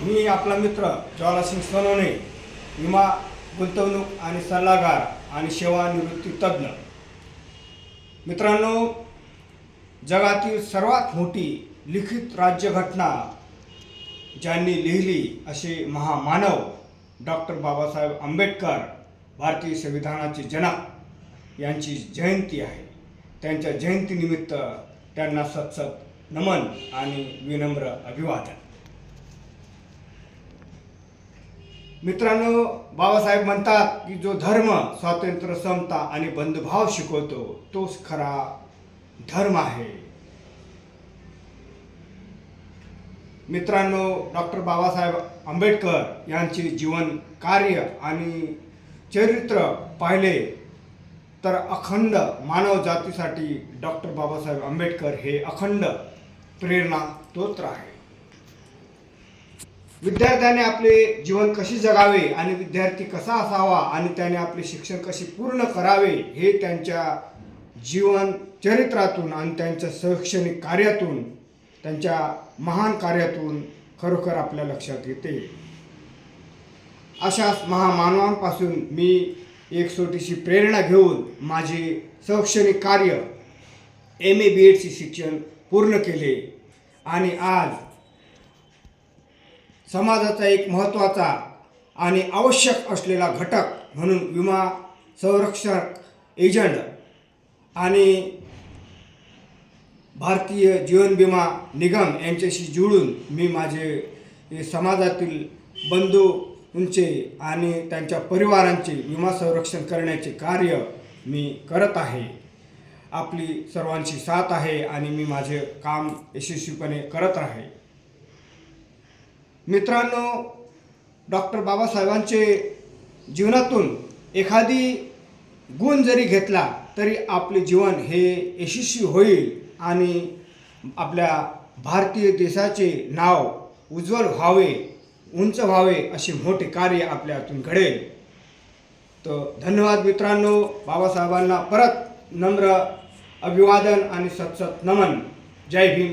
मी आपला मित्र ज्वालासिंग सोनवणे, विमा गुंतवणूक आणि सल्लागार आणि सेवानिवृत्ती तज्ञ। मित्रांनो, जगातील सर्वात मोठी लिखित राज्यघटना ज्यांनी लिहिली असे महामानव डॉक्टर बाबासाहेब आंबेडकर, भारतीय संविधानाचे जनक यांची जयंती आहे। त्यांच्या जयंतीनिमित्त त्यांना सतसत नमन आणि विनम्र अभिवादन। मित्रांनो, बाबासाहेब म्हणतात की जो धर्म स्वातंत्र्य, समता आणि बंधुभाव शिकवतो तोच खरा धर्म आहे। मित्रांनो, डॉक्टर बाबासाहेब आंबेडकर यांचे जीवन, कार्य आणि चरित्र पाहिले तर अखंड मानव जातीसाठी डॉक्टर बाबासाहेब आंबेडकर हे अखंड प्रेरणा स्तोत्र आहे। विद्यार्थ्याने आपले जीवन कसे जगावे आणि विद्यार्थी कसा असावा आणि त्याने आपले शिक्षण कसे पूर्ण करावे हे त्यांच्या जीवन चरित्रातून आणि त्यांच्या शैक्षणिक कार्यातून, त्यांच्या महान कार्यातून खरोखर आपल्या लक्षात येते। अशा महामानवांपासून मी एक छोटीशी प्रेरणा घेऊन माझे शैक्षणिक कार्य MA BEdचे शिक्षण पूर्ण केले आणि आज समाजाचा एक महत्त्वाचा आणि आवश्यक असलेला घटक म्हणून विमा संरक्षक एजंट आणि भारतीय जीवन विमा निगम यांच्याशी जुळून मी माझे समाजातील बंधूंचे आणि त्यांच्या परिवारांचे विमा संरक्षण करण्याचे कार्य मी करत आहे। आपली सर्वांची साथ आहे आणि मी माझे काम यशस्वीपणे करत आहे। मित्रांनो, डॉक्टर बाबासाहेबांचे जीवनातून एखादी गुण जरी घेतला तरी आपले जीवन हे यशस्वी होईल आणि आपल्या भारतीय देशाचे नाव उज्ज्वल व्हावे, उंच व्हावे असे मोठे कार्य आपल्या हातून घडेल। तर धन्यवाद मित्रांनो। बाबासाहेबांना परत नम्र अभिवादन आणि सतसत नमन। जय भीम,